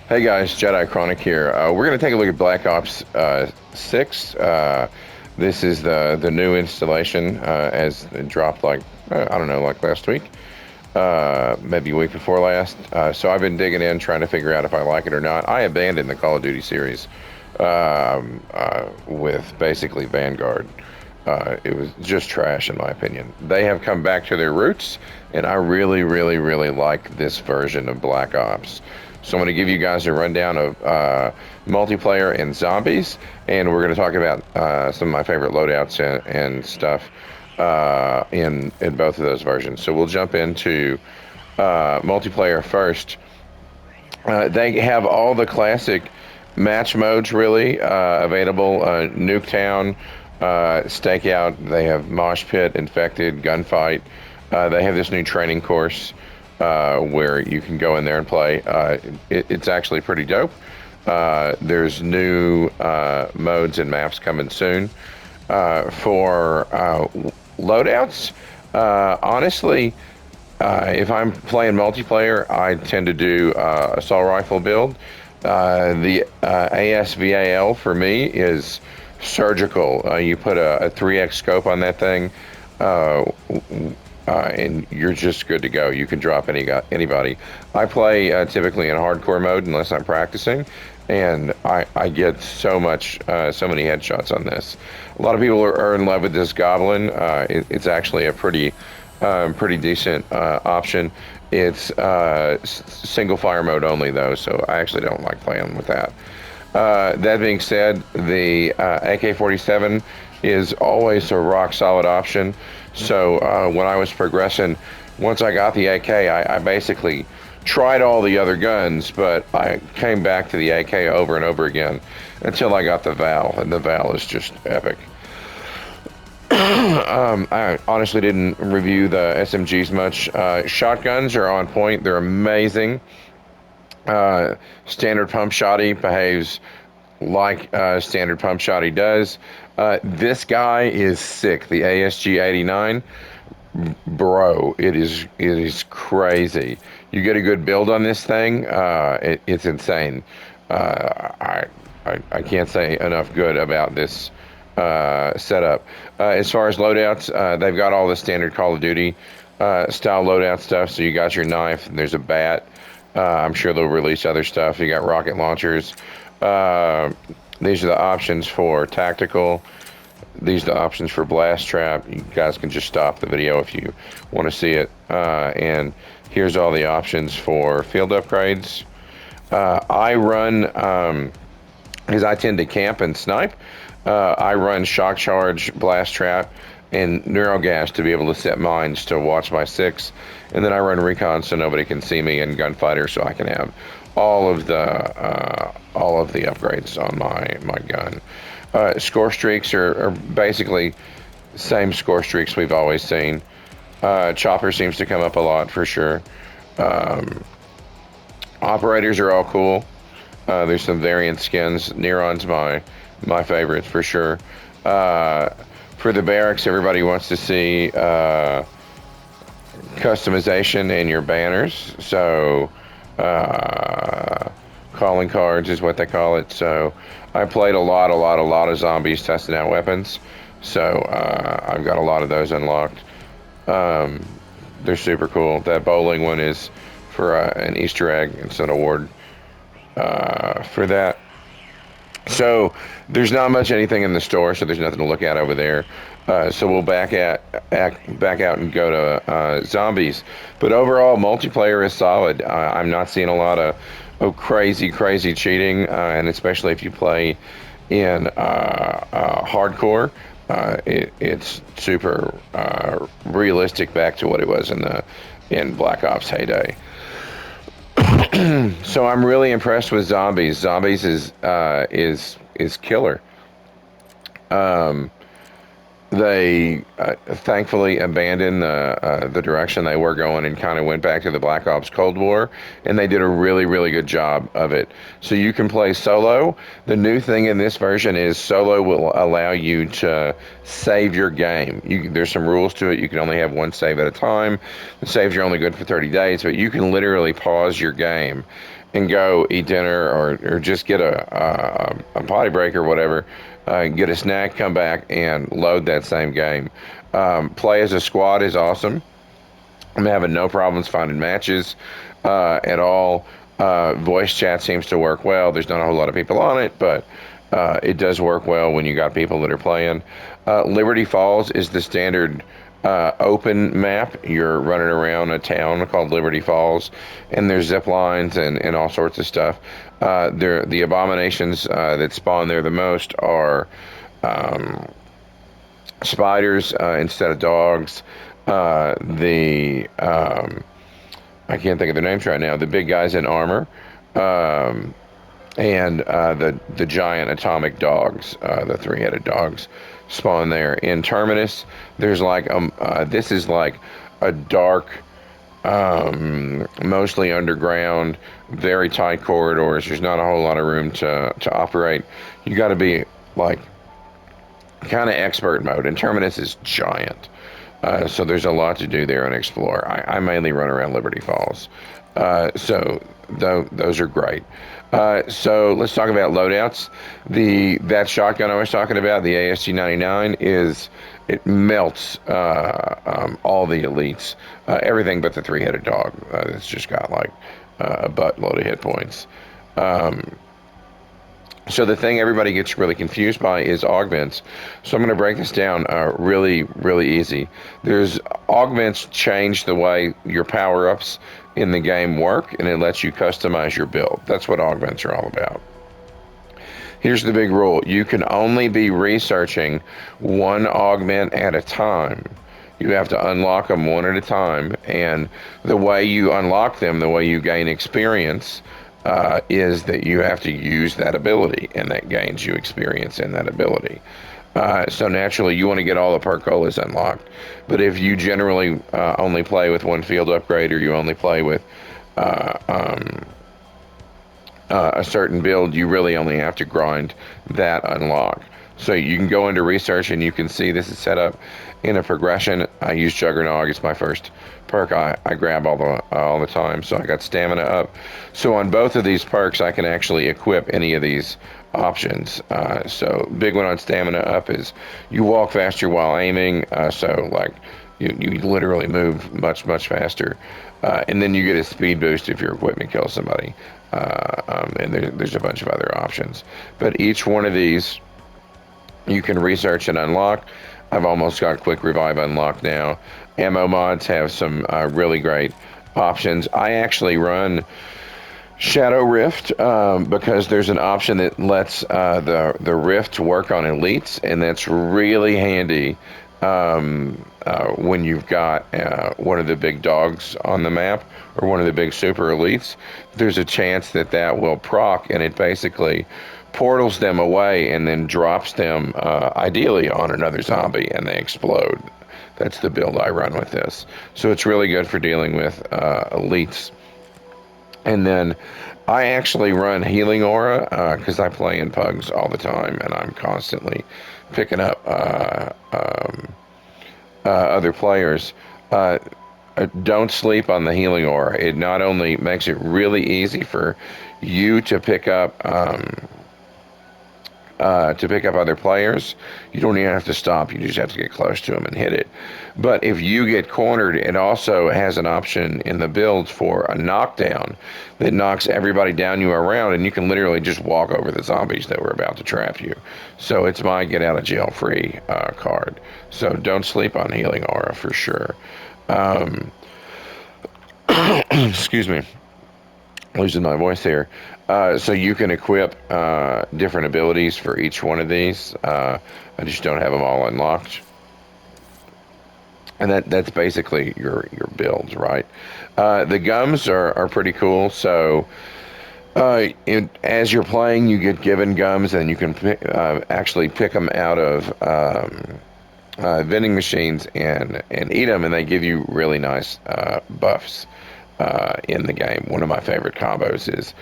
Hey guys, Jedi Chronic here. We're going to take a look at Black Ops 6. This is the new installation as it dropped like, I don't know, like last week, maybe a week before last. So I've been digging in, trying to figure out if I like it or not. I abandoned the Call of Duty series with basically Vanguard. It was just trash, in my opinion. They have come back to their roots, and I really, really, really like this version of Black Ops. So I'm going to give you guys a rundown of multiplayer and zombies, and we're going to talk about some of my favorite loadouts and stuff in both of those versions. So we'll jump into multiplayer first. They have all the classic match modes really available. Nuketown, Stakeout. They have Mosh Pit, Infected, Gunfight. They have this new training course where you can go in there and play. It's actually pretty dope. There's new modes and maps coming soon. For loadouts, honestly, if I'm playing multiplayer, I tend to do assault rifle build. The ASVAL for me is surgical. You put a 3x scope on that thing, and you're just good to go. You can drop anybody. I play typically in hardcore mode unless I'm practicing, and I get so many headshots on this. A lot of people are in love with this Goblin. It's actually a pretty decent option. It's single fire mode only though, so I actually don't like playing with that. That being said, the AK-47 is always a rock solid option. So when I was progressing, once I got the AK, I basically tried all the other guns, but I came back to the AK over and over again until I got the Val, and the Val is just epic. I honestly didn't review the SMGs much. Shotguns are on point. They're amazing. Standard pump shotty behaves like standard pump shotty does. This guy is sick. The ASG-89, bro, it is crazy. You get a good build on this thing, it's insane. I can't say enough good about this setup. As far as loadouts, they've got all the standard Call of Duty style loadout stuff. So you got your knife, and there's a bat. I'm sure they'll release other stuff. You got rocket launchers. These are the options for tactical. These are the options for blast trap. You guys can just stop the video if you want to see it. And here's all the options for field upgrades. I run, because I tend to camp and snipe, I run shock charge, blast trap, and neurogas to be able to set mines to watch my six. And then I run recon so nobody can see me, and gunfighter so I can have all of the upgrades on my gun. Score streaks are basically same score streaks we've always seen. Chopper seems to come up a lot for sure. Operators are all cool. There's some variant skins. Neuron's my favorite for sure. For the barracks, everybody wants to see customization in your banners. So calling cards is what they call it. So I played a lot of zombies testing out weapons. So I've got a lot of those unlocked. They're super cool. That bowling one is for an Easter egg. It's an award for that. So there's not much anything in the store, so there's nothing to look at over there. So we'll back out and go to zombies. But overall, multiplayer is solid. I'm not seeing a lot of crazy cheating, and especially if you play in hardcore, it's super realistic back to what it was in Black Ops heyday. So I'm really impressed with zombies. Zombies is killer. They thankfully abandoned the direction they were going and kind of went back to the Black Ops Cold War, and they did a really good job of it. So you can play solo. The new thing in this version is solo will allow you to save your game. There's some rules to it. You can only have one save at a time. The saves are only good for 30 days, but you can literally pause your game and go eat dinner or just get a potty break or whatever, get a snack, come back and load that same game. Play as a squad is awesome. I'm having no problems finding matches at all. Voice chat seems to work well. There's not a whole lot of people on it, but it does work well when you got people that are playing. Liberty Falls is the standard open map. You're running around a town called Liberty Falls, and there's zip lines and all sorts of stuff. The abominations that spawn there the most are spiders instead of dogs. The I can't think of their names right now. The big guys in armor, um, and the giant atomic dogs, the three-headed dogs, spawn there. In Terminus, there's like this is like a dark, mostly underground, very tight corridors. There's not a whole lot of room to operate. You got to be like kind of expert mode, and Terminus is giant. So there's a lot to do there and explore. I mainly run around Liberty Falls. Those are great. So let's talk about loadouts. That shotgun I was talking about, the ASG 99, it melts all the elites, everything but the three-headed dog. It's just got like a buttload of hit points. So the thing everybody gets really confused by is augments. So I'm going to break this down really, really easy. There's augments change the way your power-ups in the game work, and it lets you customize your build. That's what augments are all about. Here's the big rule. You can only be researching one augment at a time. You have to unlock them one at a time, and the way you unlock them, the way you gain experience, is that you have to use that ability, and that gains you experience in that ability. So naturally, you want to get all the percolas unlocked. But if you generally only play with one field upgrade, or you only play with a certain build, you really only have to grind that unlock. So you can go into research and you can see this is set up in a progression. I use Juggernog. It's my first perk I grab all the time. So I got stamina up. So on both of these perks, I can actually equip any of these options. So big one on stamina up is you walk faster while aiming. So like you literally move much faster. And then you get a speed boost if your equipment kills somebody. And there's a bunch of other options. But each one of these you can research and unlock. I've almost got quick revive unlocked now. Ammo mods have some really great options. I actually run Shadow Rift because there's an option that lets the Rift work on elites, and that's really handy when you've got one of the big dogs on the map or one of the big super elites. There's a chance that will proc, and it basically portals them away and then drops them ideally on another zombie, and they explode. That's the build I run with this. So it's really good for dealing with elites. And then I actually run Healing Aura because I play in pugs all the time, and I'm constantly picking up other players. Don't sleep on the Healing Aura. It not only makes it really easy for you to pick up other players. You don't even have to stop. You just have to get close to them and hit it. But if you get cornered, it also has an option in the build for a knockdown that knocks everybody down you around, and you can literally just walk over the zombies that were about to trap you. So it's my get out of jail free card. So don't sleep on Healing Aura for sure. Excuse me. Losing my voice here. So you can equip different abilities for each one of these. I just don't have them all unlocked. And that's basically your builds, right? The gums are pretty cool. So as you're playing, you get given gums, and you can actually pick them out of vending machines and eat them, and they give you really nice buffs in the game. One of my favorite combos is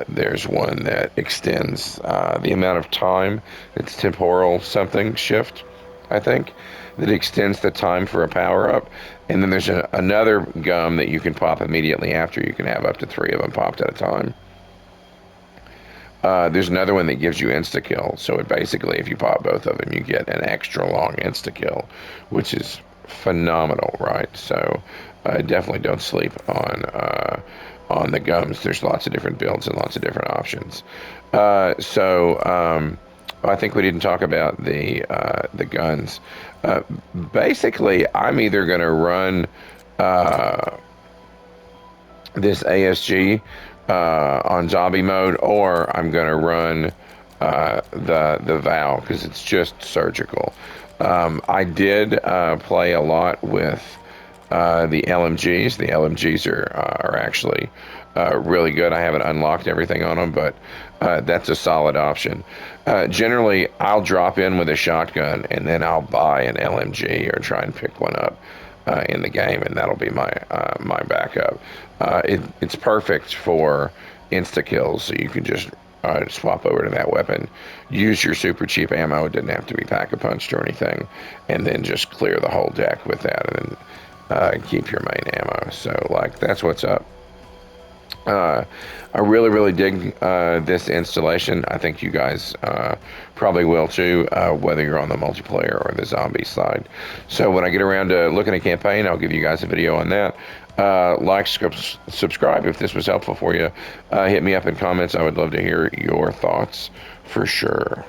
there's one that extends the amount of time. It's temporal something shift. I think, that extends the time for a power-up. And then there's another gum that you can pop immediately after. You can have up to 3 of them popped at a time. There's another one that gives you insta-kill. So it basically, if you pop both of them, you get an extra long insta-kill, which is phenomenal, right? So definitely don't sleep on the gums. There's lots of different builds and lots of different options. I think we didn't talk about the guns. Basically, I'm either going to run this ASG on zombie mode, or I'm going to run the VOW because it's just surgical. I did play a lot with the LMGs. The LMGs are actually really good. I haven't unlocked everything on them, but that's a solid option. Generally, I'll drop in with a shotgun and then I'll buy an LMG or try and pick one up in the game, and that'll be my backup. It's perfect for insta kills, so you can just swap over to that weapon, use your super cheap ammo. It didn't have to be pack-a-punched or anything, and then just clear the whole deck with that, and then keep your main ammo. So, like, that's what's up. I really dig this installation. I think you guys probably will too, whether you're on the multiplayer or the zombie side. So when I get around to looking at campaign, I'll give you guys a video on that. Like, subscribe if this was helpful for you. Hit me up in comments. I would love to hear your thoughts for sure.